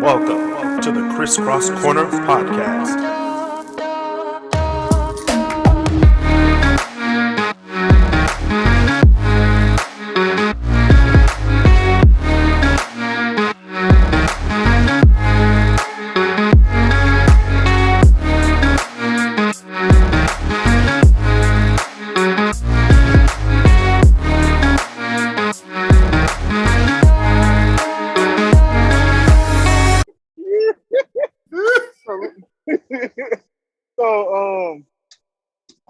Welcome to the Crisscross Corner Podcast.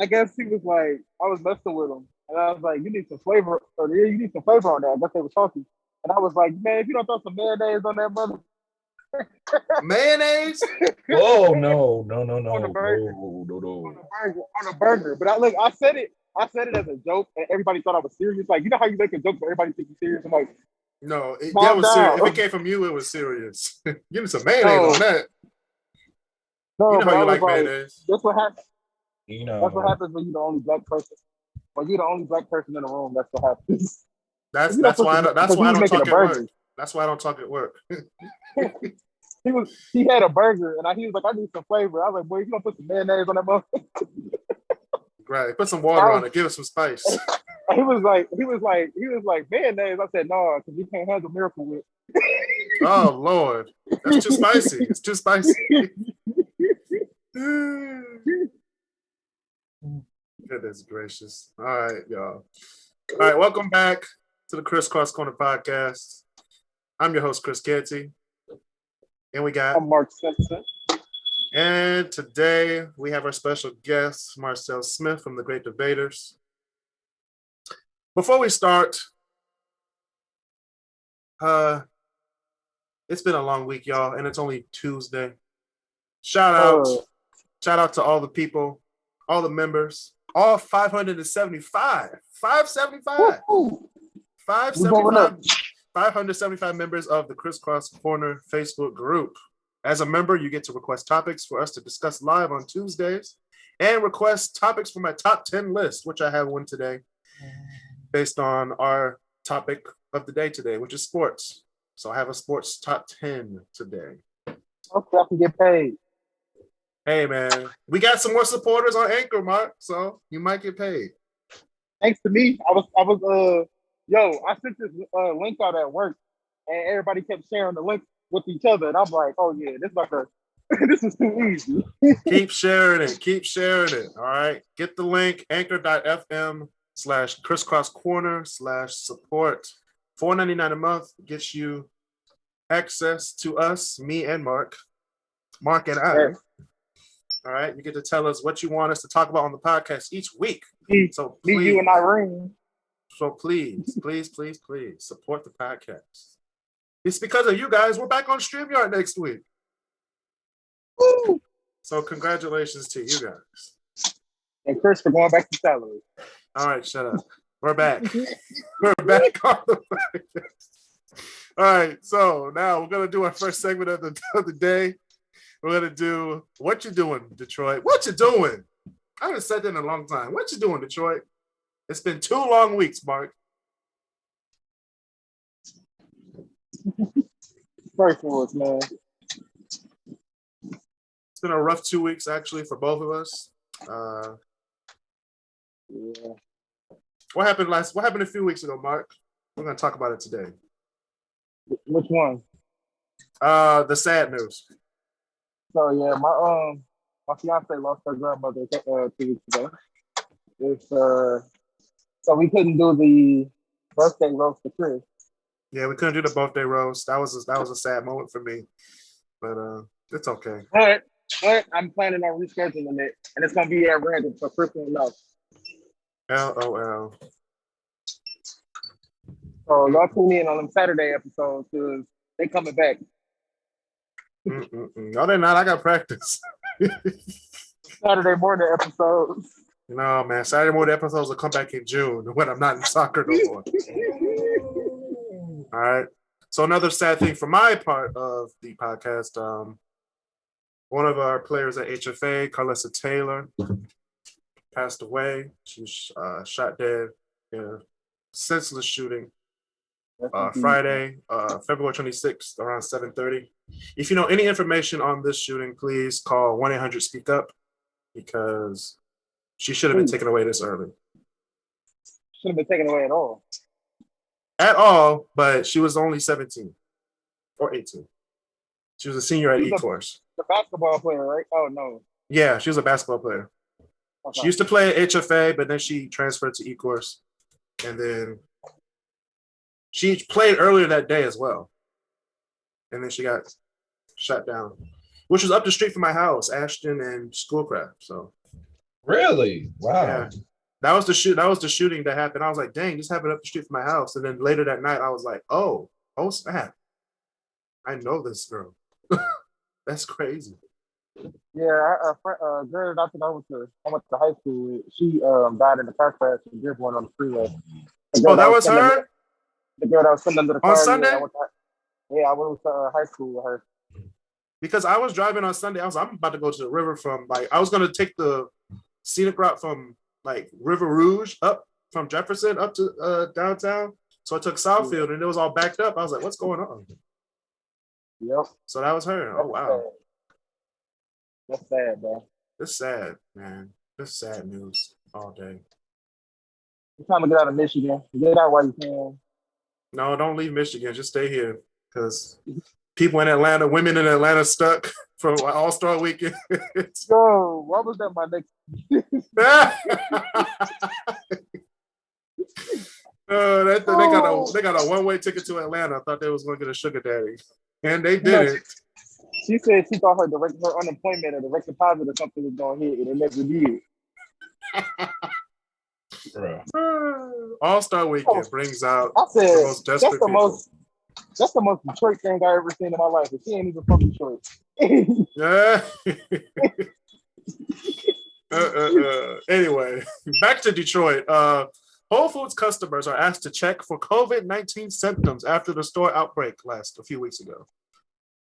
I guess he was like, I was messing with him, and I was like, "You need some flavor, or yeah, you need some flavor on that." I guess they were talking, and I was like, "Man, if you don't throw some mayonnaise on that mother, Mayonnaise? Oh no, on the burger, no. on the burger." But I said it as a joke, and everybody thought I was serious. Like, you know how you make a joke, but everybody thinks you're serious. I'm like, No, that calm was serious. down. If it came from you, it was serious. Give me some mayonnaise No. on that. No, You know but how I you was like mayonnaise. That's what happens. You know, That's what happens when you're the only black person. When you're the only black person in the room, that's what happens. That's You know, why I don't, that's because why I he was don't making talk a at burger. work. That's why I don't talk at work. He had a burger, and he was like, "I need some flavor." I was like, "Boy, you gonna put some mayonnaise on that motherfucker?" Right. Put some water on it. Give it some spice. He was like mayonnaise. I said, "No, because you can't handle Miracle Whip." Oh Lord, that's too spicy. It's too spicy. Goodness gracious. All right, y'all. All right, welcome back to the Crisscross Corner Podcast. I'm your host, Chris Canty. And we got I'm Mark Simpson. And today we have our special guest, Marcel Smith from the Great Debaters. Before we start, it's been a long week, y'all, and it's only Tuesday. Shout out to all the people, all the members, all 575. 575. Woo-hoo. 575 members of the Crisscross Corner Facebook group. As a member, you get to request topics for us to discuss live on Tuesdays and request topics for my top 10 list, which I have one today based on our topic of the day today, which is sports. So I have a sports top 10 today. Okay, I can get paid. Hey, man, we got some more supporters on Anchor, Mark, so you might get paid. Thanks to me, I sent this link out at work, and everybody kept sharing the link with each other, and I'm like, oh yeah, this is too easy. Keep sharing it. All right, get the link, anchor.fm/crisscrosscorner/support. $4.99 a month gets you access to us, me and Mark and I. Yes. All right, you get to tell us what you want us to talk about on the podcast each week. So me, please, you, and Irene. So please support the podcast. It's because of you guys. We're back on StreamYard next week. Woo! So congratulations to you guys. And Chris for going back to salary. All right, shut up. We're back. We're back on the podcast. All right, so now we're going to do our first segment of the day. We're going to do What You Doing, Detroit? What you doing? I haven't said that in a long time. What you doing, Detroit? It's been 2 long weeks, Mark. Pray for us, man. It's been a rough 2 weeks, actually, for both of us. Yeah. What happened a few weeks ago, Mark? We're going to talk about it today. Which one? The sad news. So yeah, my fiance lost her grandmother 2 weeks ago. So we couldn't do the birthday roast for Chris. Yeah, we couldn't do the birthday roast. That was a sad moment for me, but it's okay. But I'm planning on rescheduling it, and it's gonna be at random, so Chris won't know. LOL. So y'all tune in on them Saturday episodes because they coming back. No, they're not. I got practice. Saturday morning episodes. No, man. Saturday morning episodes will come back in June when I'm not in soccer no more. All right. So another sad thing for my part of the podcast, one of our players at HFA, Carlessa Taylor, passed away. She was shot dead in senseless shooting That's Friday, February 26th, around 7:30. If you know any information on this shooting, please call 1-800-SPEAK-UP because she should have been taken away this early. Shouldn't have been taken away at all. At all, but she was only 17 or 18. She was a senior at E-Course. The basketball player, right? Oh, no. Yeah, she was a basketball player. Okay. She used to play at HFA, but then she transferred to E-Course. And then she played earlier that day as well. And then she got shot down, which was up the street from my house, Ashton and Schoolcraft. So Really? Wow. yeah, that was the shooting that happened. I was like, dang, this happened up the street from my house. And then later that night, I was like, oh snap, I know this girl. That's crazy. Yeah, a girl that I went to high school with, she died in the car crash and Dearborn on the freeway. Oh, that was her? The girl that was sitting under the car. On Sunday? I went to high school with her. Because I was driving on Sunday. I'm about to go to the river I was going to take the scenic route from like River Rouge up from Jefferson up to downtown. So I took Southfield and it was all backed up. I was like, what's going on? Yep. So that was her. Oh, wow. That's sad, bro. It's sad, man. It's sad news all day. It's time to get out of Michigan. Get out while you can. No, don't leave Michigan. Just stay here because people in Atlanta, women in Atlanta stuck from All-Star Weekend. Yo, what was that, my next? They got a one-way ticket to Atlanta. I thought they was going to get a sugar daddy. And they did it. She said she thought her unemployment or direct deposit or something was going to hit, and it never did. All-Star Weekend brings out I said, the most desperate people. That's the most Detroit thing I ever seen in my life. And she ain't even from Detroit. Yeah. Anyway, back to Detroit. Whole Foods customers are asked to check for COVID-19 symptoms after the store outbreak a few weeks ago.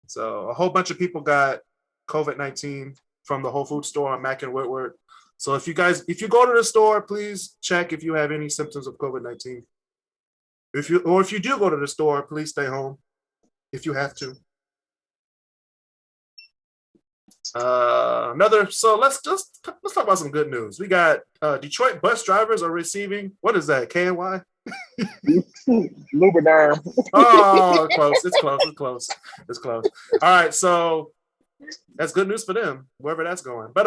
So a whole bunch of people got COVID-19 from the Whole Foods store on Mack and Whitworth. So if you go to the store, please check if you have any symptoms of COVID-19. If you do go to the store, please stay home if you have to. So let's talk about some good news. We got Detroit bus drivers are receiving, what is that, KNY? Lubriderm. Oh, it's close. All right, so that's good news for them, wherever that's going. But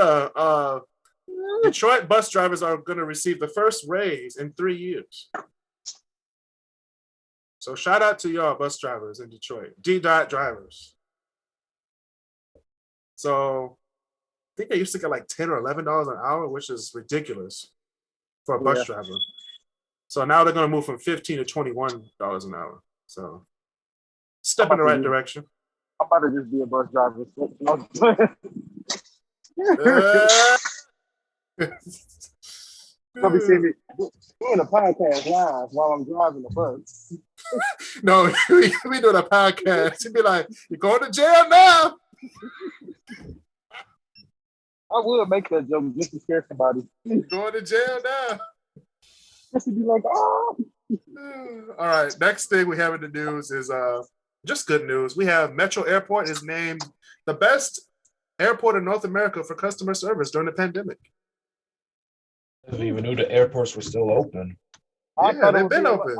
Detroit bus drivers are going to receive the first raise in 3 years. So shout out to y'all bus drivers in Detroit, D-Dot drivers. So I think they used to get like $10 or $11 an hour, which is ridiculous for a bus driver. So now they're going to move from $15 to $21 an hour. So step in the right direction. I'm about to just be a bus driver. Probably see me doing a podcast live while I'm driving the bus. No, we doing a podcast. You'd be like, "You're going to jail now." I would make that joke just to scare somebody. You're going to jail now. Just to be like, oh. All right. Next thing we have in the news is just good news. We have Metro Airport is named the best airport in North America for customer service during the pandemic. I didn't even knew the airports were still open. Yeah, they've been open.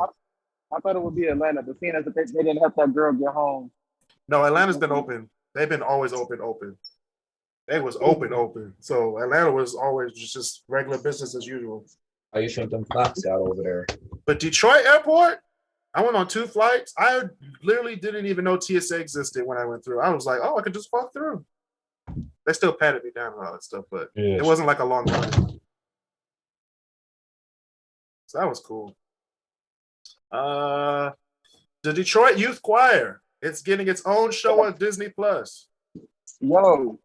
I thought it would be Atlanta, but seeing as they didn't help that girl get home. No, Atlanta's been open. They've been always open. They was open. So Atlanta was always just regular business as usual. How you think them flaps got over there? But Detroit Airport, I went on 2 flights. I literally didn't even know TSA existed when I went through. I was like, oh, I could just walk through. They still patted me down and all that stuff, but It wasn't like a long line. So that was cool. The Detroit Youth Choir, it's getting its own show on Disney Plus. Yo,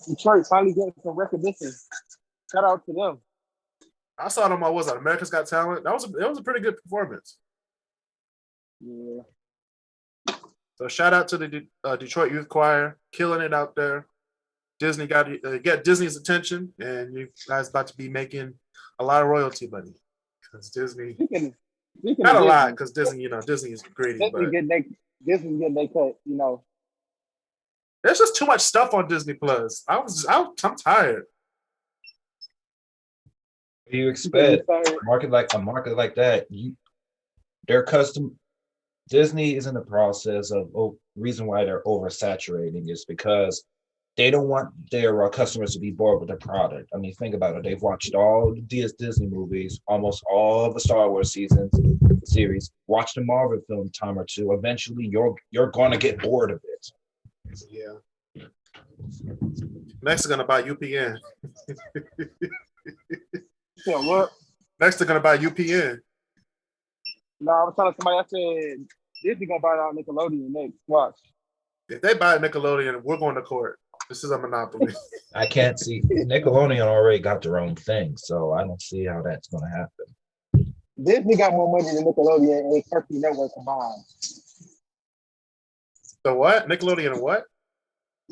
Detroit finally getting some recognition. Shout out to them. I saw them on America's Got Talent. That was a pretty good performance. Yeah. So shout out to the Detroit Youth Choir, killing it out there. Disney got Disney's attention, and you guys about to be making a lot of royalty money. Because Disney, Speaking not of a lot, Disney, because Disney, Disney is greedy, Disney but getting they Disney's getting they cut. there's just too much stuff on Disney Plus. I'm tired. What do you expect? A market like that, their custom Disney is in the process of reason why they're oversaturating is because they don't want their customers to be bored with the product. I mean, think about it. They've watched all the Disney movies, almost all the Star Wars series. Watch the Marvel film time or two. Eventually, you're going to get bored of it. Yeah. Next, they're gonna buy UPN. Yeah, what? Next, they're gonna buy UPN. No, I was telling somebody. I said Disney gonna buy out Nickelodeon next. Watch. If they buy Nickelodeon, we're going to court. This is a monopoly. I can't see Nickelodeon already got their own thing, so I don't see how that's going to happen. Disney got more money than Nickelodeon and Cartoon Network combined. So what? Nickelodeon and what?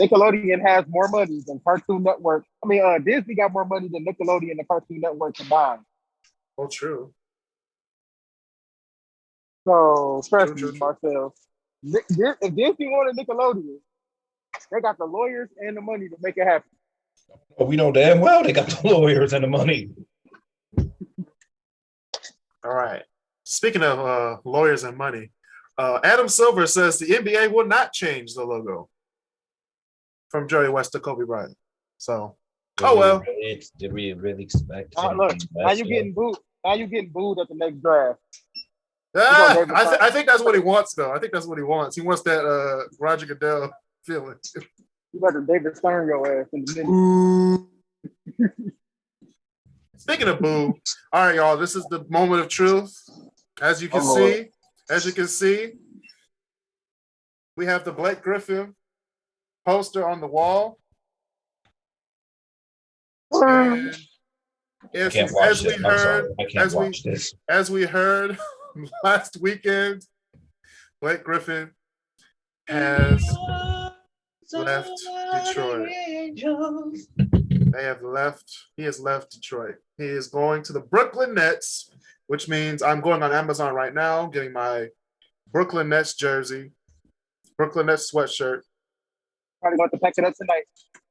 Nickelodeon has more money than Cartoon Network. Disney got more money than Nickelodeon and Cartoon Network combined. Oh, true. So, trust True. me, Marcel. If Disney wanted Nickelodeon, they got the lawyers and the money to make it happen. But we know damn well they got the lawyers and the money. All right. Speaking of lawyers and money, Adam Silver says the NBA will not change the logo from Jerry West to Kobe Bryant. So, Did we really expect? Look, now you getting booed. Now you getting booed at the next draft. I think that's what he wants, though. I think that's what he wants. He wants that Roger Goodell feeling. You better David Stern your ass in the minute. Speaking of boo, all right, y'all. This is the moment of truth. As you can see, we have the Blake Griffin poster on the wall. And I can't watch this. I'm sorry. I can't watch this. As we heard last weekend, Blake Griffin has left Detroit. He has left Detroit. He is going to the Brooklyn Nets, which means I'm going on Amazon right now, getting my Brooklyn Nets jersey, Brooklyn Nets sweatshirt. Probably going to pack it up tonight.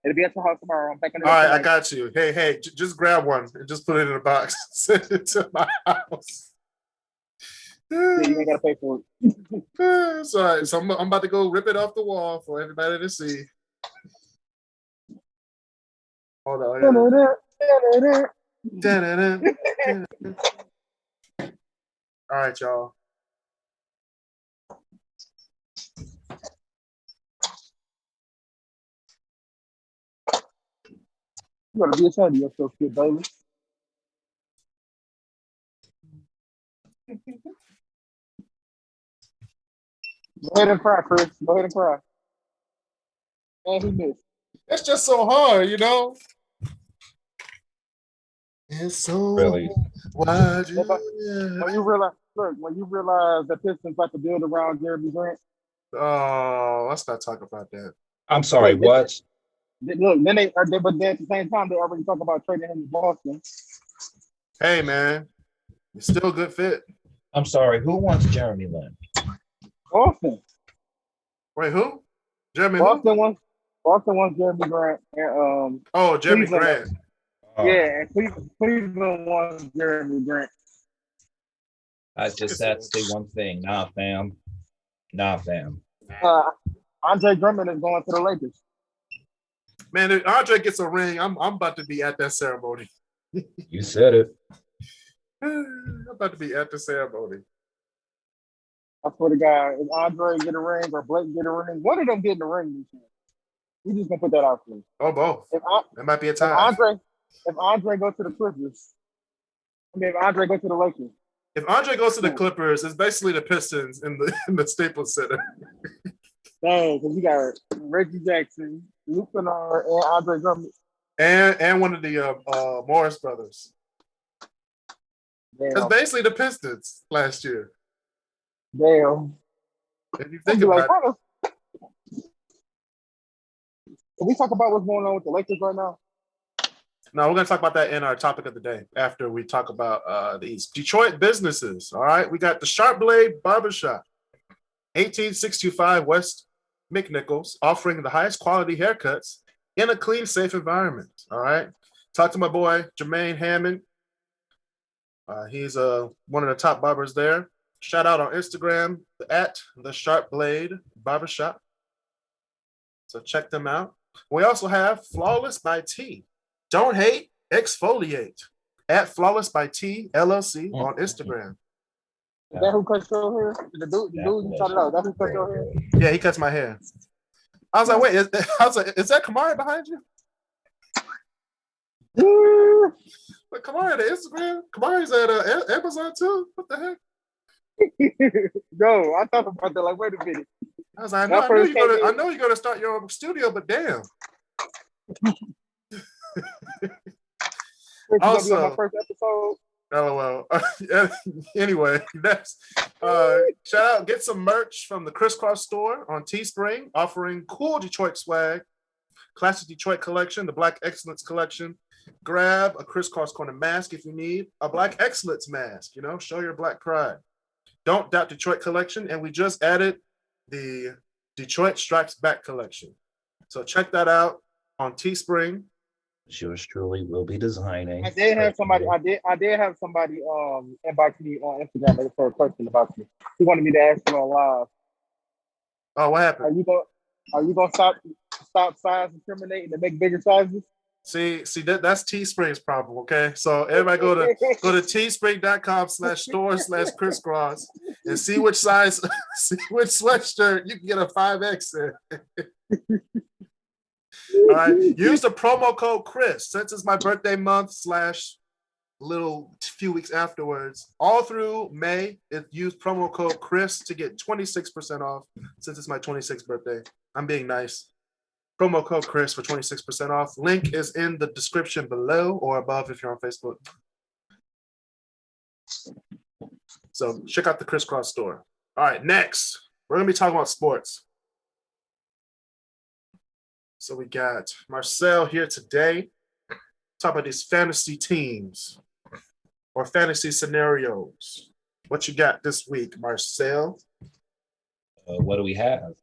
It'll be at the house tomorrow. I'm packing it up. All right, tonight. I got you. Hey, just grab one and just put it in a box. Send it to my house. Yeah, you ain't got to pay for it. It's all right. So I'm about to go rip it off the wall for everybody to see. Hold on. All right, y'all. You gotta be ashamed of yourself, kid, baby. Go ahead and cry, Chris. Go ahead and cry. And he missed. It's just so hard, you know. It's so really. When you realize that Pistons like to build around Jeremy Grant. Oh, let's not talk about that. I'm sorry. What? Look, then but then at the same time they already talk about trading him to Boston. Hey man, it's still a good fit. I'm sorry. Who wants Jeremy Lin? Boston. Wait, who? Jeremy Boston wants Jeremy Grant and Jeremy Cleveland. Grant. Yeah, and Cleveland wants Jeremy Grant. I just had to say one thing. Nah, fam. Andre Drummond is going to the Lakers. Man, if Andre gets a ring, I'm about to be at that ceremony. You said it. I'm about to be at the ceremony. I swear to God, if Andre get a ring or Blake get a ring, one of them getting a ring this year. We just gonna put that out for you. Oh, both. That might be a tie. If Andre goes to the Clippers, if Andre goes to the Lakers. If Andre goes to the Clippers, it's basically the Pistons in the Staples Center. Dang, because you got Reggie Jackson, Luke Kennard, and Andre Drummond. And one of the Morris brothers. That's basically the Pistons last year. Damn. If you think about it. Can we talk about what's going on with the Lakers right now? No, we're gonna talk about that in our topic of the day after we talk about these Detroit businesses. All right, we got the Sharp Blade Barbershop, 18625 West McNichols, offering the highest quality haircuts in a clean, safe environment. All right, talk to my boy Jermaine Hammond. He's one of the top barbers there. Shout out on Instagram at the Sharp Blade Barbershop. So check them out. We also have Flawless by T. Don't hate, exfoliate at Flawless by T LLC on Instagram. Is that who cuts your hair? The dude you shouted out. That's who cuts your hair? Yeah, he cuts my hair. I was like, wait, is that Kamari behind you? But Kamari, the Instagram, Kamari's at Amazon too. What the heck? Yo, I thought about that. Like, wait a minute. I was like, I know you're gonna start your own studio, but damn. Also, my first episode. LOL. Anyway, next, shout out, get some merch from the Crisscross store on Teespring, offering cool Detroit swag, classic Detroit collection, the Black Excellence collection. Grab a Crisscross Corner mask if you need a Black Excellence mask. Show your Black pride. Don't Doubt Detroit collection, and we just added the Detroit Strikes Back collection. So check that out on Teespring. Yours truly will be designing. I did have somebody inbox me on Instagram for a question about me. He wanted me to ask you on live. Oh, what happened? Are you gonna stop size discriminating and make bigger sizes? See that's Teespring's problem, okay? So everybody go to teespring.com/store/crisscross and see which size, see which sweatshirt you can get a 5X in. All right, use the promo code Chris since it's my birthday month / little few weeks afterwards. All through May, use promo code Chris to get 26% off since it's my 26th birthday. I'm being nice. Promo code Chris for 26% off. Link is in the description below or above if you're on Facebook. So check out the Crisscross store. All right, next, we're going to be talking about sports. So we got Marcel here today. Talk about these fantasy teams or fantasy scenarios. What you got this week, Marcel? What do we have?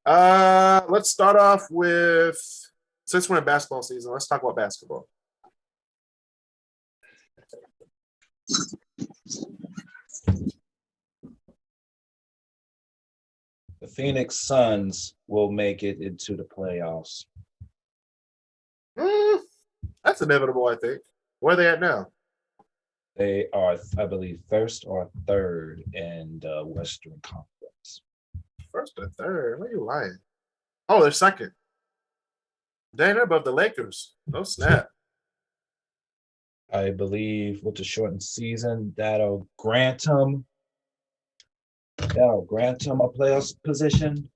Let's start off with, since we're in basketball season, let's talk about basketball. The Phoenix Suns will make it into the playoffs. That's inevitable, I think. Where are they at now? They are, I believe, first or third in the Western Conference. First or third? Why are you lying? Oh, they're second. They're above the Lakers. No snap. I believe with the shortened season, that'll grant them a playoff position.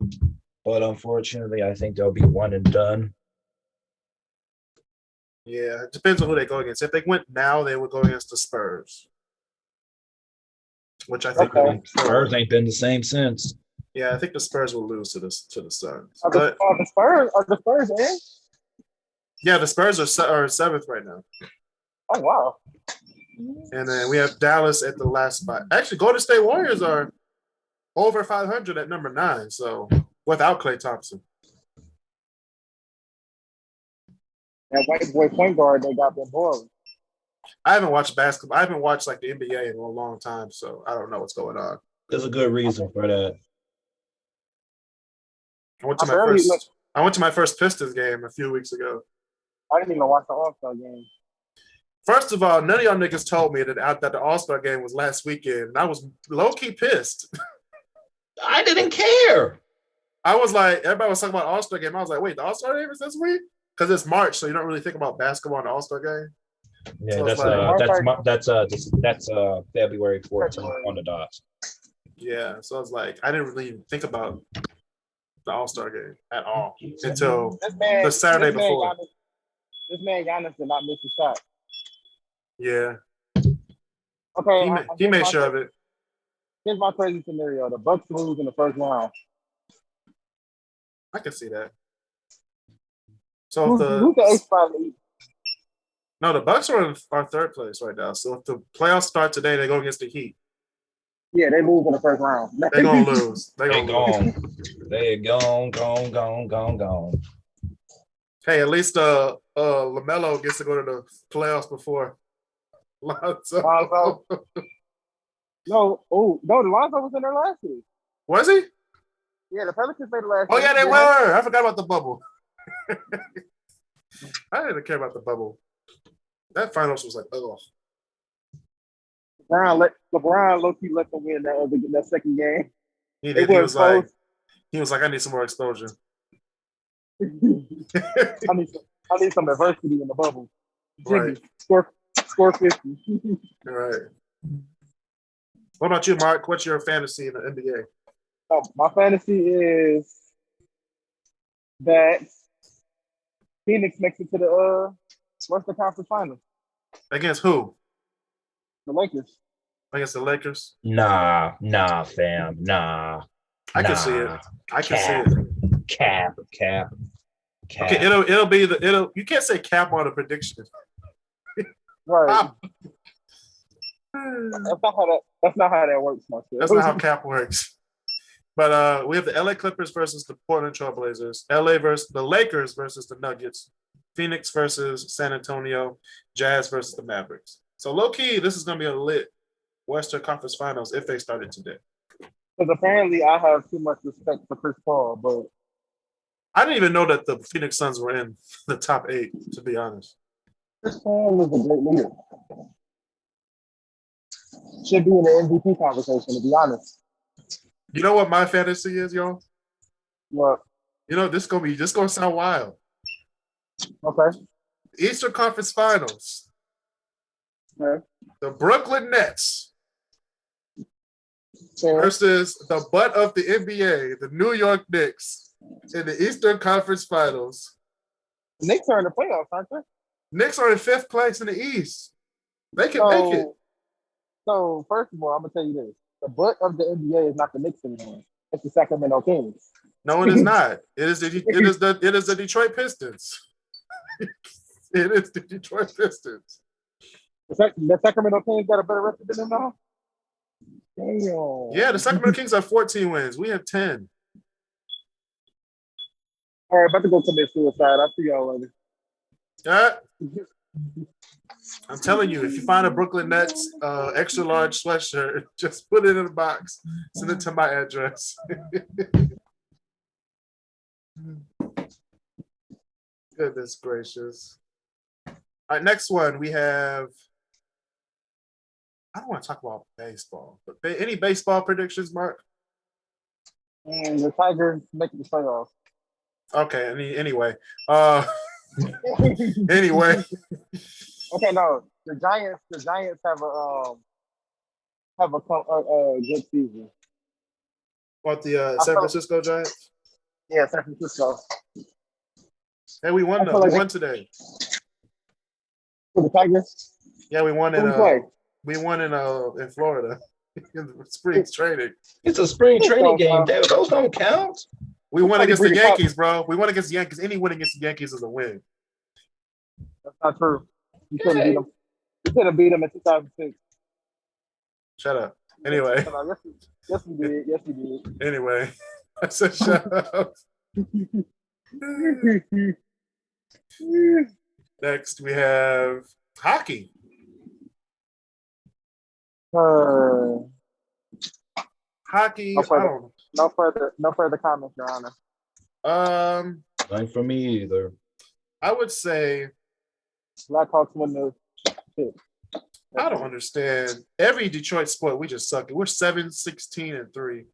But unfortunately, I think they'll be one and done. Yeah, it depends on who they go against. If they went now, they would go against the Spurs. Which I think Spurs ain't been the same since. Yeah, I think the Spurs will lose to the Suns. Are the Spurs in? Yeah, the Spurs are seventh right now. Oh wow! And then we have Dallas at the last spot. Actually, Golden State Warriors are over 500 at number 9. So without Klay Thompson. That white boy point guard they got them boring. I haven't watched basketball. I haven't watched like the NBA in a long time, so I don't know what's going on. There's a good reason for that. I went to my first Pistons game a few weeks ago. I didn't even watch the All-Star game. First of all, none of y'all niggas told me that the All-Star game was last weekend. And I was low-key pissed. I didn't care. I was like, everybody was talking about All-Star game. I was like, wait, the All-Star game is this week? Because it's March, so you don't really think about basketball in the All-Star game. Yeah, so that's February 14th on the dot. Yeah, so I was like, I didn't really even think about the All-Star game at all until the Saturday before. This man Giannis did not miss a shot. Yeah. Okay. He made sure of it. Here's my crazy scenario: the Bucks lose in the first round. I can see that. So who's the 8th spot lead? No, the Bucks are third place right now. So if the playoffs start today, they go against the Heat. Yeah, they lose in the first round. They're gonna lose. They're They gonna lose. gone. They gone. Hey, at least LaMelo gets to go to the playoffs before Lonzo. Lonzo. No, the Lonzo was in there last year. Was he? Yeah, the Pelicans made the last. Oh year. yeah, they were. I forgot about the bubble. I didn't care about the bubble. That finals was like, oh. LeBron low-key let them win that second game. He did. He was like, I need some more exposure. I need some adversity in the bubble. Right. Score 50. All right. What about you, Mark? What's your fantasy in the NBA? Oh, my fantasy is that Phoenix makes it to the Western Conference Finals. Against who? The Lakers. Against the Lakers? Nah, fam. Nah. I can see it. I can see it. Cap. Okay, it'll be you can't say cap on a prediction. Right. That's not how that works, Marcel. That's not how cap works. But we have the LA Clippers versus the Portland Trailblazers. The Lakers versus the Nuggets. Phoenix versus San Antonio. Jazz versus the Mavericks. So low key, this is gonna be a lit Western Conference Finals if they started today. Because apparently I have too much respect for Chris Paul, but I didn't even know that the Phoenix Suns were in the top 8, to be honest. Chris Paul is a great leader. Should be in the MVP conversation, to be honest. You know what my fantasy is, y'all? What? You know, this gonna sound wild. Okay. Eastern Conference Finals. Okay. The Brooklyn Nets Fair. versus the butt of the NBA, the New York Knicks, in the Eastern Conference Finals. The Knicks are in the playoffs, aren't they? Knicks are in 5th place in the East. They can make it. So first of all, I'm gonna tell you this: the butt of the NBA is not the Knicks anymore. It's the Sacramento Kings. No, it is not. It is the Detroit Pistons. It is the Detroit Pistons. The Sacramento Kings got a better record than them now. Damn. Yeah, the Sacramento Kings have 14 wins. We have 10. All right, about to go commit suicide. I'll see y'all later. I'm telling you, if you find a Brooklyn Nets extra large sweatshirt, just put it in a box, send it to my address. Goodness gracious. All right, next one we have. I don't want to talk about baseball, but any baseball predictions, Mark? And the Tigers make the playoffs. Okay. Anyway. Anyway. Okay, no. The Giants have a good season. What, the San Francisco Giants? Yeah, San Francisco. Hey, we won though. We won today. For the Tigers? Yeah, we won in Florida in spring training. It's a spring training game. Those don't count. We won against the Yankees, bro. We won against the Yankees. Any win against the Yankees is a win. That's not true. You couldn't beat them. You could have beat them in 2006. Shut up. Anyway. Yes, we did. Yes, we did. Anyway. I said shut up. Next, we have hockey. Hockey. No further comments, Your Honor. Nothing for me either. I would say Blackhawks win the shit. I don't understand. Every Detroit sport, we just suck. We're 7-16-3.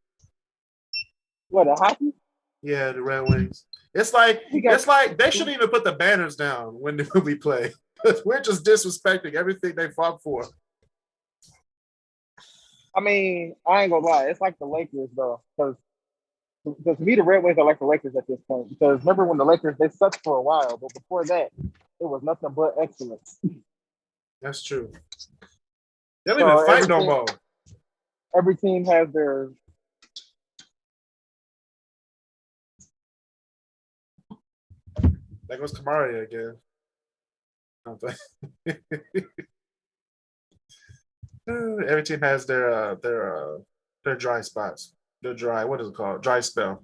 What, a hockey? Yeah, the Red Wings. It's like they shouldn't even put the banners down when we play. We're just disrespecting everything they fought for. I mean, I ain't gonna lie. It's like the Lakers, though. Because to me, the Red Wings are like the Lakers at this point. Because remember when the Lakers, they sucked for a while. But before that, it was nothing but excellence. That's true. They don't even fight no more. Every team has their... That goes Kamari again. I'm playing. Every team has their dry spots. Their dry, what is it called? Dry spell.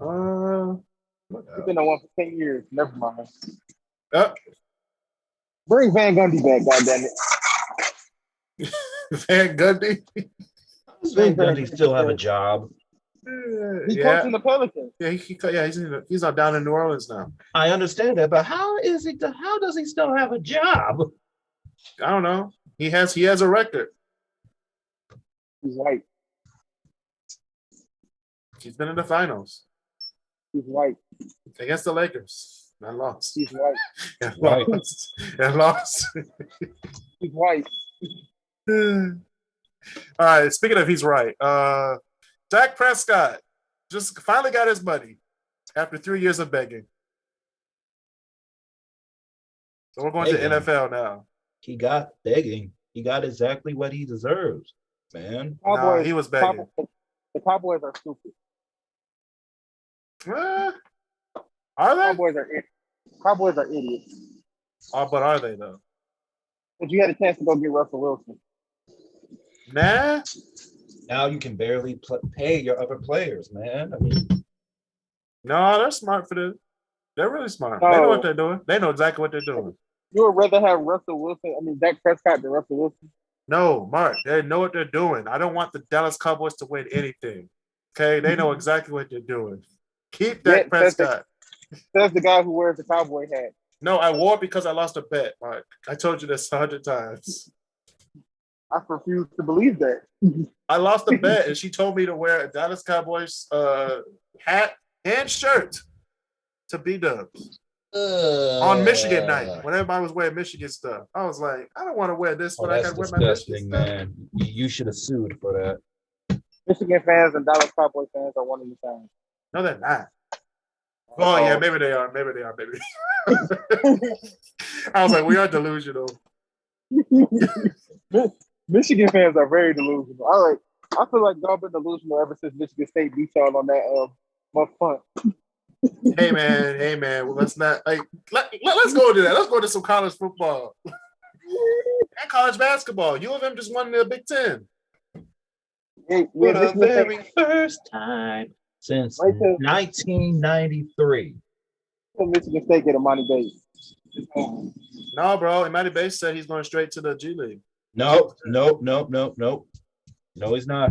He's been on one for 10 years. Never mind. Oh, Bring Van Gundy back, goddammit. Van Gundy. Does Van Gundy still have a job? He's Yeah, coaching the Pelicans. yeah, he's down in New Orleans now. I understand that, but how does he still have a job? I don't know. He has a record. He's white. He's been in the finals He's white. against the Lakers. And lost. He's white. And Right. lost. And lost. He's white. All right. Speaking of he's right. Dak Prescott just finally got his money after 3 years of begging. So we're going to NFL now. He got begging. He got exactly what he deserves, man. No, he was begging. The Cowboys are stupid. Are they? Cowboys are idiots. Oh, but are they though? But you had a chance to go get Russell Wilson. Nah. Now you can barely pay your other players, man. I mean, No, they're smart for this. They're really smart. No. They know what they're doing. They know exactly what they're doing. You would rather have Dak Prescott than Russell Wilson? No, Mark, they know what they're doing. I don't want the Dallas Cowboys to win anything. Okay? They know exactly what they're doing. Keep Dak Prescott. Says the guy who wears the cowboy hat. No, I wore it because I lost a bet, Mark. I told you this 100 times. I refuse to believe that. I lost a bet, and she told me to wear a Dallas Cowboys hat and shirt to B-Dubs. On Michigan night, when everybody was wearing Michigan stuff. I was like, I don't want to wear this, but I got to wear my Michigan man. You should have sued for that. Michigan fans and Dallas Cowboys fans are one and the same. No, they're not. Oh, yeah, maybe they are. Maybe they are, baby. I was like, we are delusional. Michigan fans are very delusional. I feel like y'all been delusional ever since Michigan State beat y'all on that month punt. Hey man, well, let's not let's go to that. Let's go to some college football and college basketball. U of M just won the Big Ten for the very first time since 1993. Michigan State get Imani Bates. No, bro. Imani Bates said he's going straight to the G League. No, he's not.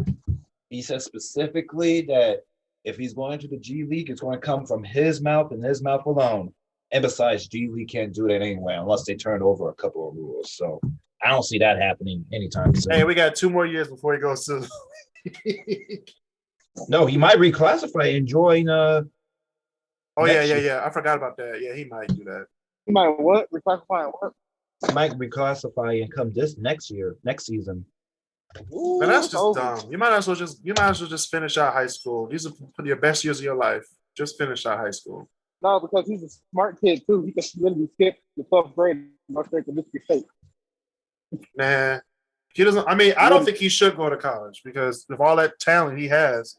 He said specifically that if he's going to the G League, it's going to come from his mouth and his mouth alone. And besides, G League can't do that anyway unless they turn over a couple of rules. So I don't see that happening anytime soon. Hey, we got 2 more years before he goes to. No, he might reclassify and join. Oh yeah. I forgot about that. Yeah, he might do that. He might what? Reclassify what? He might reclassify and come next season. Ooh, man, that's just dumb. You might as well just finish out high school. These are your best years of your life. Just finish out high school. No, because he's a smart kid too. He can literally skip the 12th grade and go straight to Michigan State. Nah, he doesn't. I mean, I don't think he should go to college because of all that talent he has,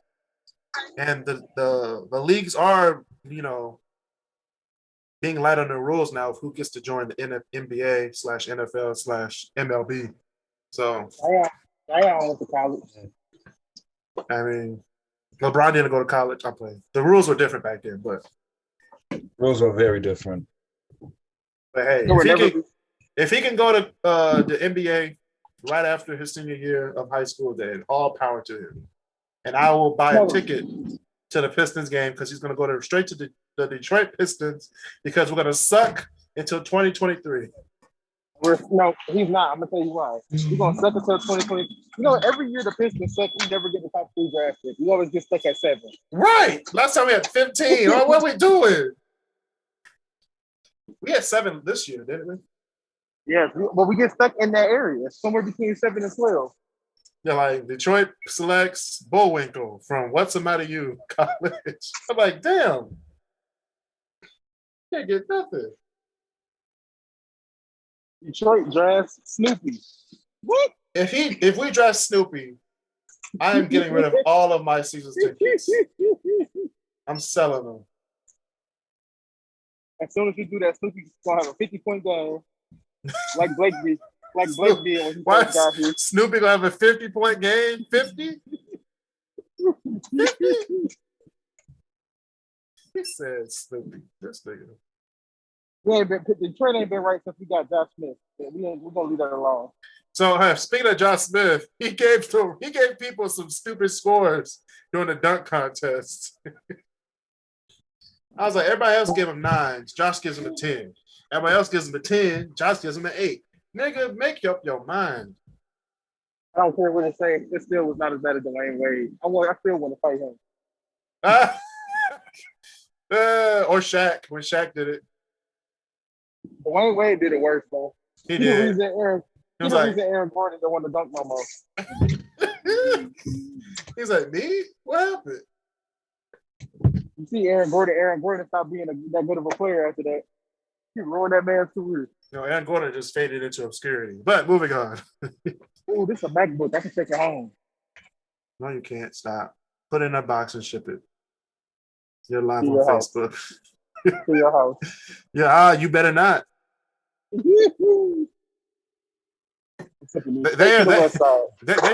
and the leagues are being light on the rules now of who gets to join the NBA/NFL/MLB. So. I went to college. I mean, LeBron didn't go to college. I'm playing. The rules were different back then, but rules are very different. But hey, if he can go to the NBA right after his senior year of high school, then all power to him. And I will buy a ticket to the Pistons game because he's going to go straight to the Detroit Pistons because we're going to suck until 2023. No, he's not. I'm gonna tell you why. He's gonna suck until 2020. Every year the Pistons suck. We never get the top 3 draft pick. We always get stuck at 7. Right. Last time we had 15. Oh, what are we doing? We had 7 this year, didn't we? Yes, but we get stuck in that area, somewhere between 7 and 12. Yeah, like Detroit selects Bullwinkle from What's the Matter You College. I'm like, damn. Can't get nothing. Detroit drafts Snoopy. What? If we draft Snoopy, I am getting rid of all of my season tickets. I'm selling them. As soon as you do that, Snoopy's gonna have a 50-point game, like Blake did. Like Blake did when he Why first got here. Snoopy gonna have a 50-point game? 50? 50? He said Snoopy. This nigga. The trade ain't been right since we got Josh Smith. We're gonna leave that alone. So speaking of Josh Smith, he gave people some stupid scores during the dunk contest. I was like, everybody else give him 9s. Josh gives him a 10. Everybody else gives him a 10. Josh gives him an 8. Nigga, make up your mind. I don't care what it say. It still was not as bad as Dwayne Wade. I still want to fight him. Or Shaq, when Shaq did it. Dwayne Wade did it worse, though. He did. The reason Aaron Gordon don't want to dunk no more. He's like, me? What happened? You see Aaron Gordon stopped being that good of a player after that. He ruined that man's career. Aaron Gordon just faded into obscurity. But moving on. Oh, this is a MacBook. I can take it home. No, you can't. Stop. Put it in a box and ship it. You're live on Facebook. To your house. Yeah, you better not. They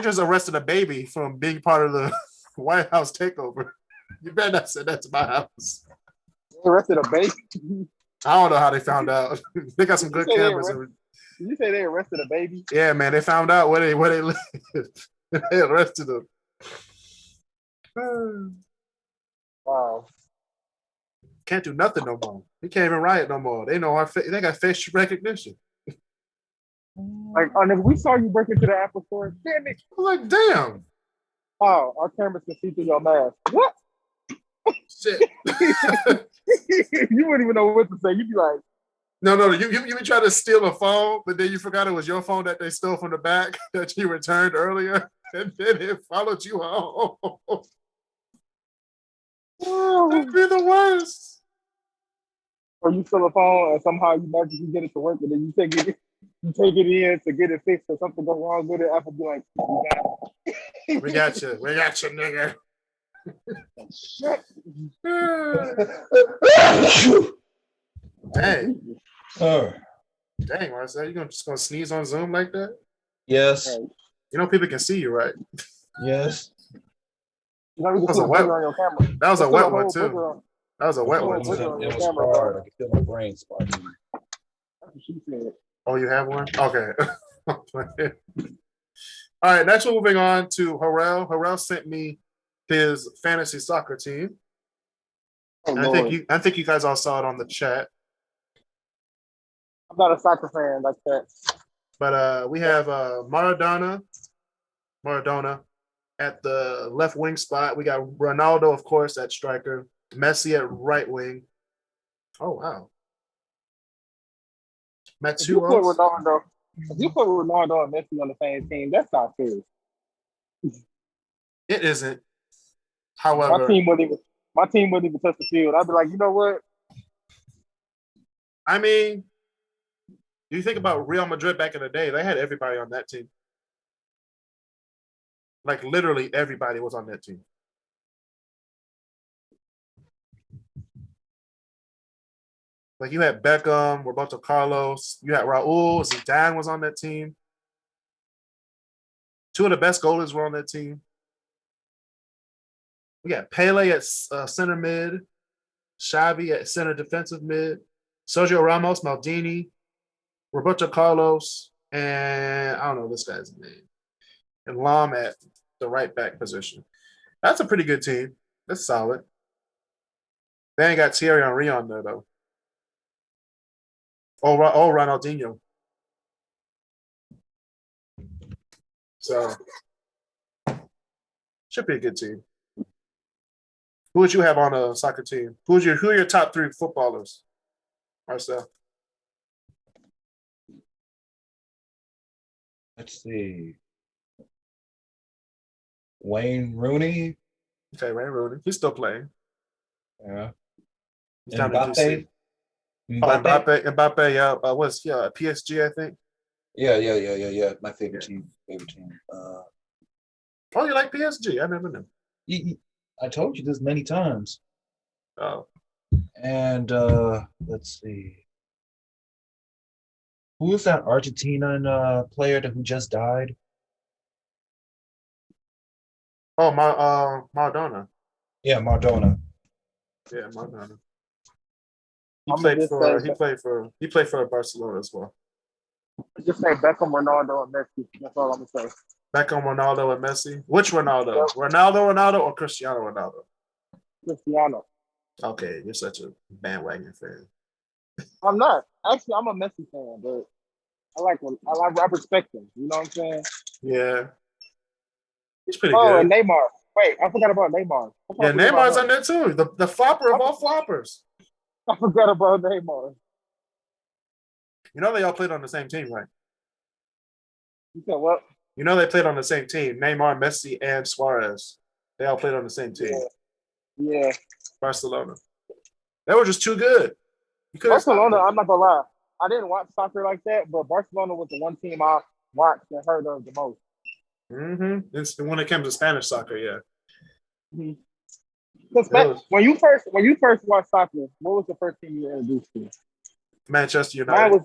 just arrested a baby from being part of the White House takeover. You better not say that to my house. They arrested a baby? I don't know how they found out. They got some good cameras. Did you say they arrested a baby? Yeah, man. They found out where they live. They arrested them. Wow. Can't do nothing no more. He can't even riot no more. They know they got face recognition. Like, we saw you break into the Apple store. Damn it. I was like, damn. Oh, our cameras can see through your mask. What? Shit. You wouldn't even know what to say. You'd be like, no. You been trying to steal a phone, but then you forgot it was your phone that they stole from the back that you returned earlier, and then it followed you home. That'd be the worst. Or you steal a phone and somehow you magically get it to work, and then you take it in to get it fixed, or something goes wrong with it. Apple be like, we got you, nigga. Dang. Dang, Marcel, you just gonna sneeze on Zoom like that? Yes. You know people can see you, right? Yes. That was a wet one. That was a wet one too. That was a wet one too. It was hard. I could feel my brain sparking. That's what she said. Oh, you have one? Okay. All right, next we're moving on to Harrell. Harrell sent me his fantasy soccer team. Oh, I think you guys all saw it on the chat. I'm not a soccer fan like that. But we have Maradona at the left wing spot. We got Ronaldo, of course, at striker. Messi at right wing. Oh, wow. If you put Ronaldo and Messi on the same team, that's not fair. It isn't. However, my team wouldn't even touch the field. I'd be like, you know what? I mean, you think about Real Madrid back in the day, they had everybody on that team. Like literally everybody was on that team. Like you had Beckham, Roberto Carlos, you had Raul, Zidane was on that team. Two of the best goalies were on that team. We got Pele at center mid, Xavi at center defensive mid, Sergio Ramos, Maldini, Roberto Carlos, and I don't know this guy's name, and Lam at the right back position. That's a pretty good team. That's solid. They ain't got Thierry Henry on there though. Oh, Ronaldinho. So should be a good team. Who would you have on a soccer team? Who are your top 3 footballers, Marcel? Let's see. Wayne Rooney. Okay, Wayne Rooney. He's still playing. Yeah. He's down in DC. Mbappe, yeah. What's PSG, I think. Yeah. My favorite team. Oh, you like PSG? I never knew. I told you this many times. Oh. And let's see. Who was that Argentinian player who just died? Oh, Maradona. Yeah, Maradona. Yeah, Maradona. I'm gonna just say He played for Barcelona as well. just say Beckham, Ronaldo, and Messi. That's all I'm gonna say. Beckham, Ronaldo, and Messi. Which Ronaldo? Yep. Ronaldo, or Cristiano Ronaldo? Cristiano. Okay, you're such a bandwagon fan. I'm not. Actually, I'm a Messi fan, but I respect him. You know what I'm saying? Yeah, he's pretty Oh, good. and Neymar. Wait, I forgot about Neymar. Yeah, Neymar's on there too. The flopper of all floppers. I forgot about Neymar. You know they all played on the same team, right? You said what? You know they played on the same team. Neymar, Messi, and Suarez. They all played on the same team. Yeah. Barcelona. They were just too good. Barcelona, I'm not gonna lie. I didn't watch soccer like that, but Barcelona was the one team I watched and heard of the most. Mm-hmm. When it came to Spanish soccer, yeah. Mm-hmm. When you first watched soccer, what was the first team you were introduced to? Manchester United.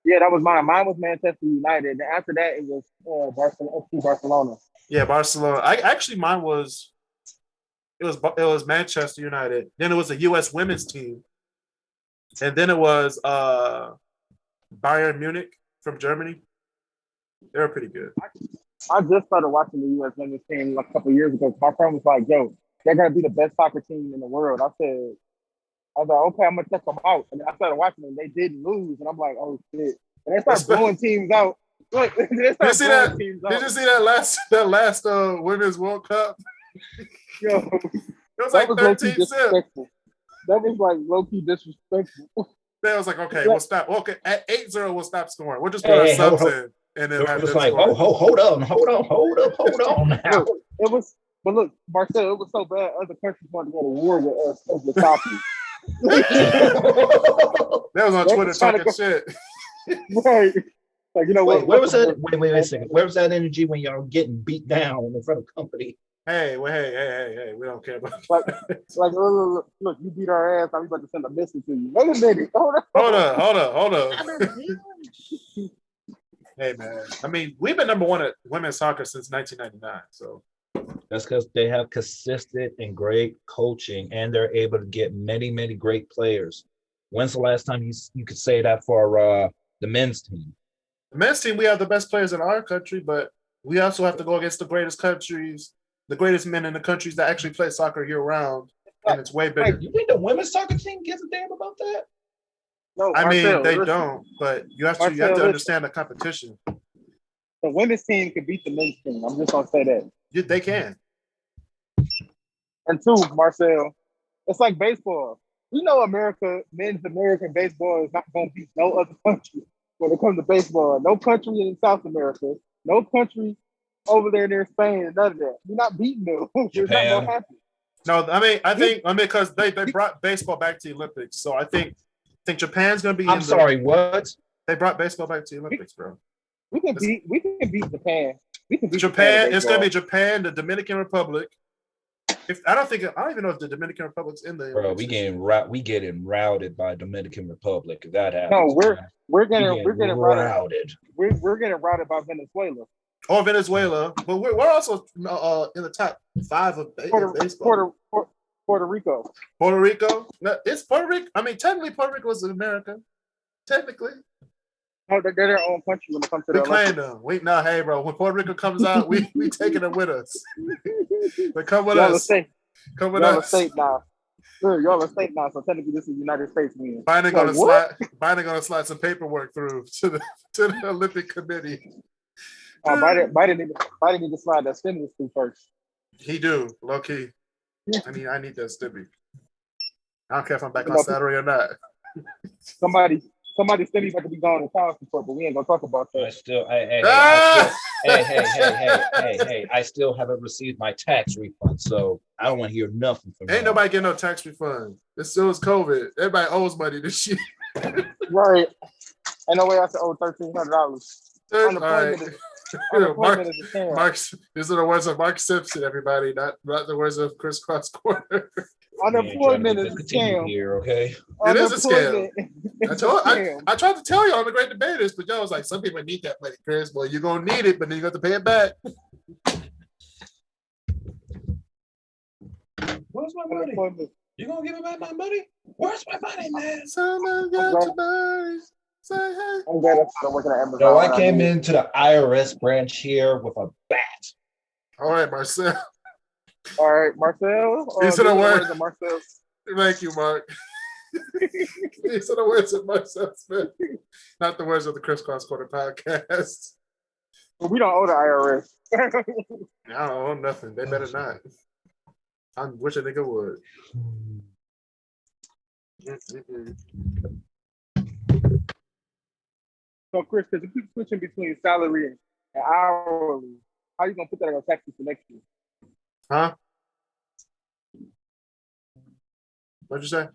That was mine. Mine was Manchester United. And after that, it was Barcelona. Yeah, Barcelona. Mine was it was Manchester United. Then it was the U.S. women's team, and then it was Bayern Munich from Germany. They were pretty good. I just started watching the U.S. women's team like a couple of years ago. My friend was like, "Yo, they're gonna be the best soccer team in the world." I was like, "Okay, I'm gonna check them out." And then I started watching them. They didn't lose, and I'm like, "Oh shit!" And they start blowing teams out. Look, Did you see that last Women's World Cup? Yo, it was like 13 disrespectful. That was like low-key disrespectful. They was like, okay, we'll stop. Okay, at 8-0, we'll stop scoring. We'll just put our subs in. And then it was like, hold on now. But look, Marcel, it was so bad. Other countries wanted to go to war with us over topic. That was on Twitter talking shit. Right. Like, you know what? Where was that? Wait a second. Where was that energy when y'all getting beat down in front of company? Hey, we don't care about look, you beat our ass. I'm about to send a message to you. Wait a minute. Hold on. Hey, man. I mean, we've been number one at women's soccer since 1999. So that's because they have consistent and great coaching, and they're able to get many, many great players. When's the last time you could say that for the men's team? The men's team, we have the best players in our country, but we also have to go against the greatest countries, the greatest men in the countries that actually play soccer year-round, and it's way bigger. You think the women's soccer team gives a damn about that? No, I mean, they don't, but you have to understand the competition. The women's team can beat the men's team. I'm just gonna say that. They can. And two, Marcel, it's like baseball. You know, men's American baseball is not gonna beat no other country when it comes to baseball. No country in South America, no country over there near Spain, none of that. You're not beating them. It's not gonna happen. No, I think because they brought baseball back to the Olympics, so I think Japan's gonna be. I'm sorry, what? They brought baseball back to the Olympics, bro. We can beat Japan. We can beat Japan. It's gonna be Japan, the Dominican Republic. I don't even know if the Dominican Republic's in the. Bro, we getting routed by Dominican Republic. If that happens, no, we're getting routed. We're getting routed by Venezuela. Or Venezuela, but we're also in the top 5 of baseball. Puerto Rico. Puerto Rico? No, it's Puerto Rico. I mean, technically, Puerto Rico is in America. Technically. Oh, they're their own country when it comes to we claim them. Hey, bro, when Puerto Rico comes out, we taking them with us. But come with us. Come with us. State now. Y'all are state now, so technically this is United States. Biden gonna slide some paperwork through to the Olympic Committee. Biden need to slide that stimulus through first. He do, low key. I need that stimmy. I don't care if I'm back on Saturday or not. Somebody stimmy about to be gone in child support, but we ain't gonna talk about that. I still haven't received my tax refund, so I don't want to hear nothing from you. Ain't nobody getting no tax refund. It still is COVID. Everybody owes money this year. Right. Ain't no way I have to owe $1,300. Unemployment is a scam. These are the words of Mark Simpson, everybody, not the words of Crisscross Corner. Unemployment is a scam. Here, okay? It is a scam. I tried to tell you on the Great Debaters, but y'all was like, some people need that money, Chris. Well, you're gonna need it, but then you got to pay it back. Where's my money? You gonna give me back my money? Where's my money, man? Someone got your money. Say hey. I'm glad I'm working at Amazon. No, I came into the IRS branch here with a bat. All right, Marcel. All right, Marcel. These are the words of Marcel. Thank you, Mark. These are the words of Marcel Smith, not the words of the Crisscross Corner podcast. Well, we don't owe the IRS. I don't owe nothing. They better not. I wish a nigga would. So, Chris, because you keep switching between salary and hourly, how are you going to put that on taxes for next year? Huh? What'd you say?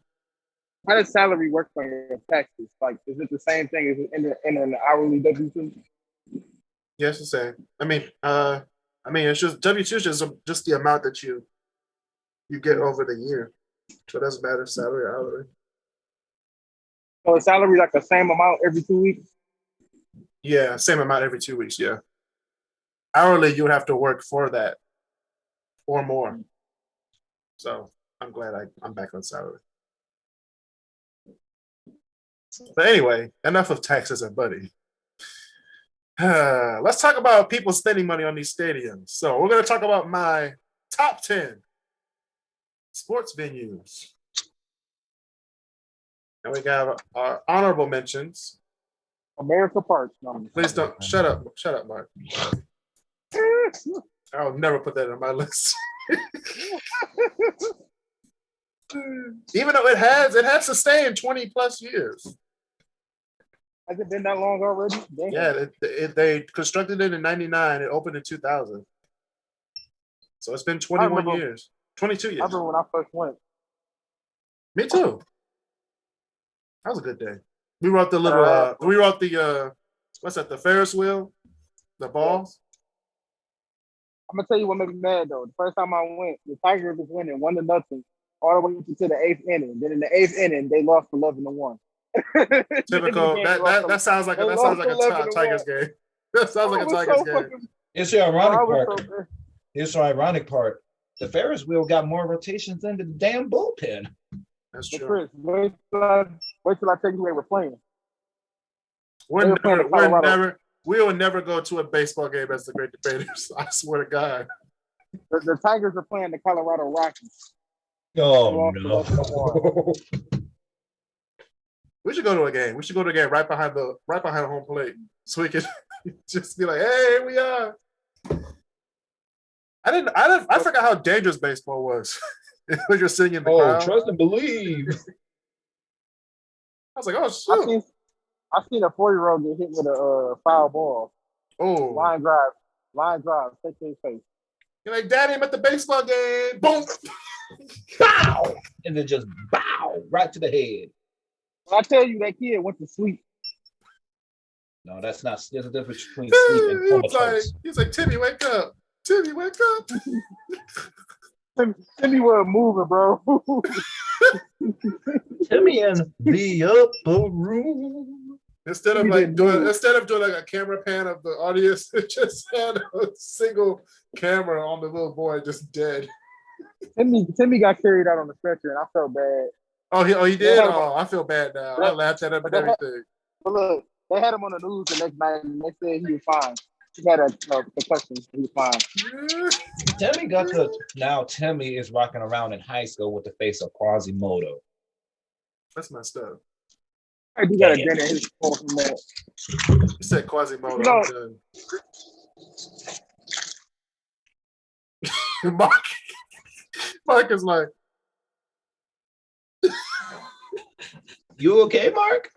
How does salary work for your taxes? Like, is it the same thing as in an hourly W-2? Yes, the same. I mean, it's just W-2 is just the amount that you get over the year. So it doesn't matter salary or hourly. So is salary like the same amount every 2 weeks? Yeah, same amount every 2 weeks, yeah. Hourly, you would have to work for that or more. So I'm glad I'm back on salary. But anyway, enough of taxes and money. Let's talk about people spending money on these stadiums. So we're going to talk about my top 10 sports venues. And we got our honorable mentions. America Park. Please don't. Shut up, Mark. I'll never put that on my list. Even though it has sustained 20 plus years. Has it been that long already? Damn. Yeah, they constructed it in 99. It opened in 2000. So it's been 21 years. 22 years. I remember when I first went. Me too. That was a good day. We wrote the little, what's that, the Ferris wheel? The balls? I'm going to tell you what made me mad, though. The first time I went, the Tigers was winning 1-0 all the way into the 8th inning. Then in the 8th inning, they lost 11-1. Typical. That sounds like a Tigers game. That sounds like a Tigers game. It's the ironic part. Here's the ironic part. The Ferris wheel got more rotations than the damn bullpen. That's true. Chris, wait till I tell you where we're playing. We will never go to a baseball game as the Great Debaters. I swear to God. The Tigers are playing the Colorado Rockies. Oh, no. We should go to a game. We should go to a game right behind home plate, so we can just be like, "Hey, we are." I forgot how dangerous baseball was when you're sitting in the crowd. Trust and believe. I was like, "Oh shoot!" I seen a 4-year-old get hit with a foul ball. Oh, line drive, take to his face. You're like, "Daddy, I'm at the baseball game." Boom, bow, and then just bow right to the head. I tell you, that kid went to sleep. No, that's not. There's a difference between sleep and comatose. He's like, Timmy, wake up. Timmy, wake up. Timmy wasn't moving, bro. Timmy in the upper room. Instead of doing like a camera pan of the audience, it just had a single camera on the little boy just dead. Timmy got carried out on the stretcher, and I felt bad. Oh, he did? I feel bad now. I laughed at him and everything. But look, they had him on the news the next night, and they said he was fine. He had a concussion. He was fine. Timmy is rocking around in high school with the face of Quasimodo. That's messed up. I do got a dent in his fall from that. You said Quasimodo. Mark is like, you okay, Mark?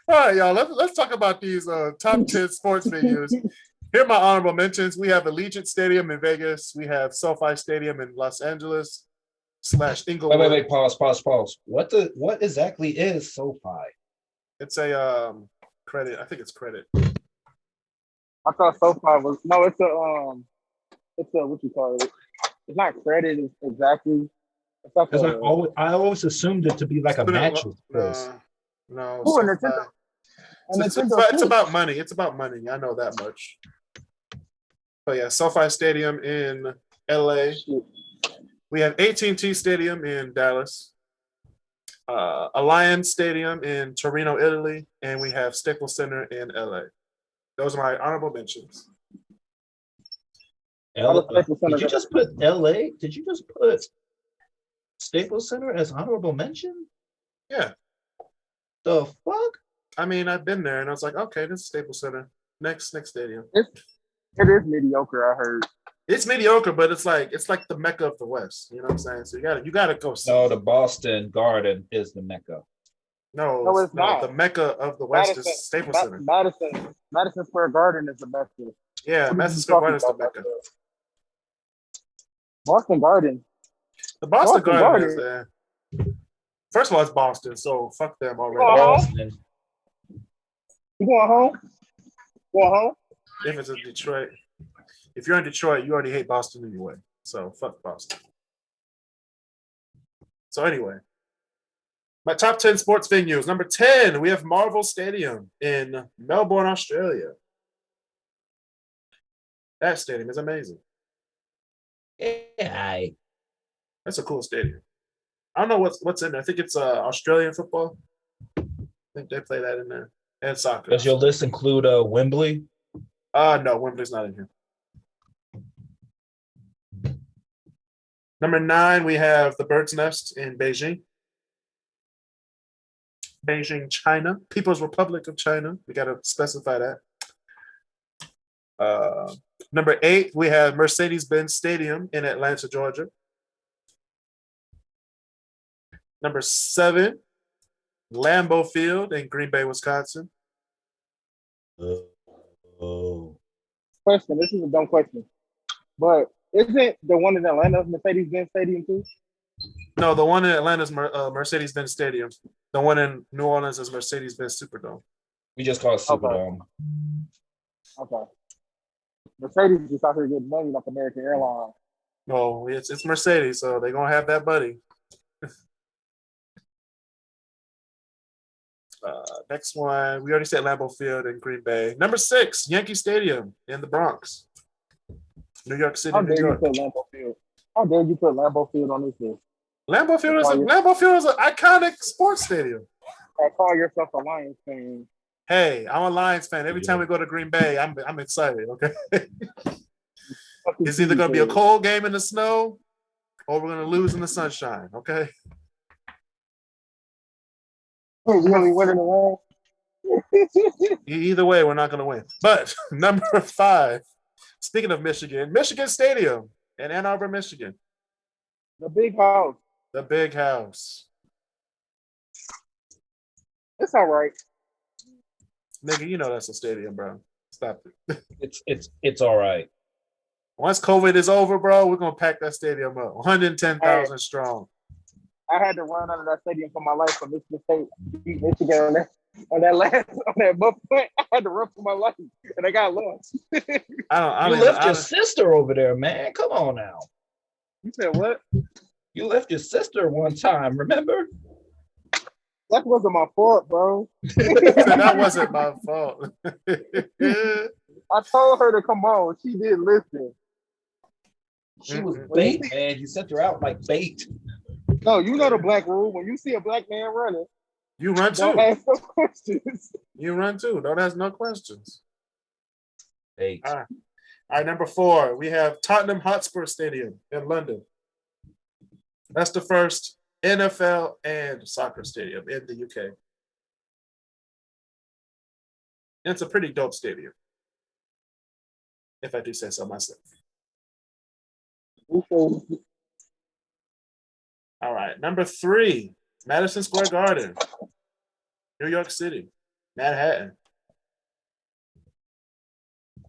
All right, y'all. Let's talk about these top 10 sports venues. Here are my honorable mentions. We have Allegiant Stadium in Vegas. We have SoFi Stadium in Los Angeles / Inglewood. Wait. Pause. What exactly is SoFi? It's a credit. I think it's credit. I thought SoFi was no. It's a what you call it? It's not credit exactly. It's like Because a I always assumed it to be like a mattress place. No. ooh, a SoFi. Nintendo. It's about money. It's about money. I know that much. But yeah, SoFi Stadium in LA. Shit. We have AT&T Stadium in Dallas. Alliance Stadium in Torino, Italy, and we have Staples Center in LA. Those are my honorable mentions. Did you just put LA? Did you just put Staples Center as honorable mention? Yeah. The fuck? I mean, I've been there, and I was like, okay, this is Staples Center. Next stadium. It is mediocre. I heard. It's mediocre, but it's like the Mecca of the West. You know what I'm saying? So you gotta go see. No, the Boston Garden is the Mecca. No, it's not. The Mecca of the West is Staples Center. Madison Square Garden is the Mecca. Yeah, Madison Square Garden is the Mecca. Boston Garden. The Boston Garden is there. First of all, it's Boston, so fuck them already. Boston. You going home? Going home? If it's in Detroit. If you're in Detroit, you already hate Boston anyway. So fuck Boston. So anyway, my top 10 sports venues. Number 10, we have Marvel Stadium in Melbourne, Australia. That stadium is amazing. Yeah. That's a cool stadium. I don't know what's in there. I think it's Australian football. I think they play that in there. And soccer. Does your list include Wembley? No, Wembley's not in here. Number 9, we have the Bird's Nest in Beijing. Beijing, China. People's Republic of China. We got to specify that. Number 8, we have Mercedes-Benz Stadium in Atlanta, Georgia. Number 7, Lambeau Field in Green Bay, Wisconsin. Question. This is a dumb question. But isn't the one in Atlanta Mercedes-Benz Stadium too? No, the one in Atlanta is Mercedes-Benz Stadium. The one in New Orleans is Mercedes-Benz Superdome. We just call it Superdome. Okay. Mercedes just out here getting money like American Airlines. No, it's Mercedes, so they're going to have that buddy. Next one, we already said Lambeau Field in Green Bay. Number 6, Yankee Stadium in the Bronx, New York City, New York. How dare you put Lambeau Field on this list? Lambeau Field is an iconic sports stadium. I call yourself a Lions fan. Hey, I'm a Lions fan. Every time we go to Green Bay, I'm excited. Okay, it's either going to be a cold game in the snow, or we're going to lose in the sunshine. Okay. We only win in the world. Either way, we're not going to win. But number 5, speaking of Michigan Stadium in Ann Arbor, Michigan. The Big House. The Big House. It's all right. Nigga, you know that's a stadium, bro. Stop it. It's all right. Once COVID is over, bro, we're going to pack that stadium up. 110,000 strong. I had to run out of that stadium for my life for Michigan State beat Michigan on that butt point. I had to run for my life, and I got lost. You left your sister over there, man. Come on now. You said what? You left your sister one time, remember? That wasn't my fault, bro. That wasn't my fault. I told her to come on. She didn't listen. She was bait, man. You sent her out like bait. No, you know the black rule. When you see a black man running, you run too. Don't ask no questions. You run too. Don't ask no questions. 8. All right, number 4, we have Tottenham Hotspur Stadium in London. That's the first NFL and soccer stadium in the UK. And it's a pretty dope stadium, if I do say so myself. All right, number 3, Madison Square Garden, New York City, Manhattan.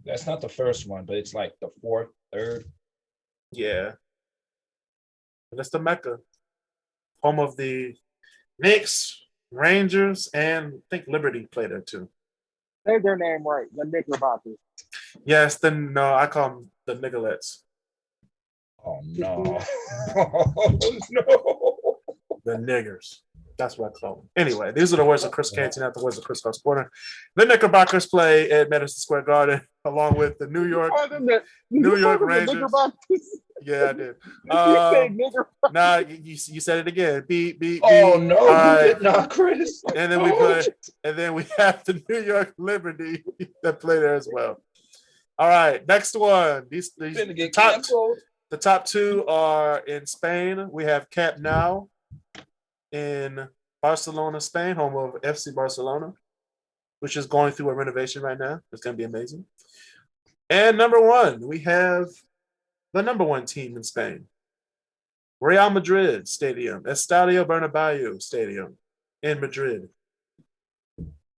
That's not the first one, but it's like the 4th, 3rd. Yeah. And that's the Mecca, home of the Knicks, Rangers, and I think Liberty play there too. Say their name right. The Knickerbockers. Yes, then no, I call them the Nicolets. Oh no. No. The niggers. That's what I call them. Anyway, these are the words of Chris Canty, not the words of Chris Cross Corner. The Knickerbockers play at Madison Square Garden along with the New York Rangers. Yeah, I did. You say nigger. Nah, you said it again. Beep, beep, beep. Oh no, All right. you did not, Chris. And then we play, and then we have the New York Liberty that play there as well. All right, next one. The top two are in Spain. We have Camp Nou in Barcelona, Spain, home of FC Barcelona, which is going through a renovation right now. It's going to be amazing. And number one, we have the number one team in Spain, Real Madrid Stadium, Estadio Bernabeu Stadium in Madrid.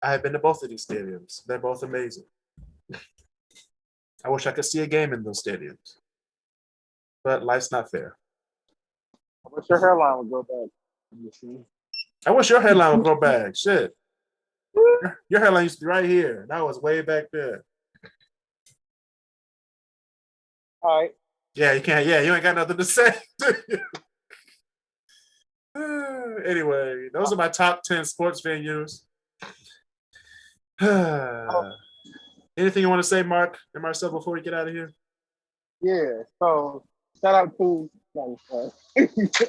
I have been to both of these stadiums. They're both amazing. I wish I could see a game in those stadiums, but life's not fair. I wish your hairline would go back. I wish your hairline would go back. Shit. Your hairline used to be right here. That was way back there. All right. Yeah, you can't. Yeah, you ain't got nothing to say. Anyway, those are my top 10 sports venues. Anything you want to say, Mark and Marcel, before we get out of here? Yeah. So shout out to.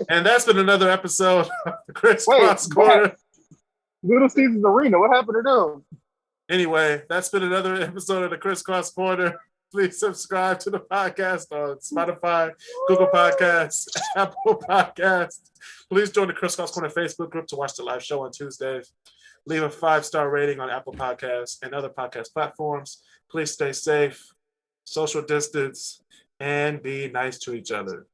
And that's been another episode of the Chris Cross Corner. Little Caesars Arena. What happened to them? Anyway, that's been another episode of the Chris Cross Corner. Please subscribe to the podcast on Spotify, Google Podcasts, Apple Podcasts. Please join the Chris Cross Corner Facebook group to watch the live show on Tuesdays. Leave a 5-star rating on Apple Podcasts and other podcast platforms. Please stay safe, social distance, and be nice to each other.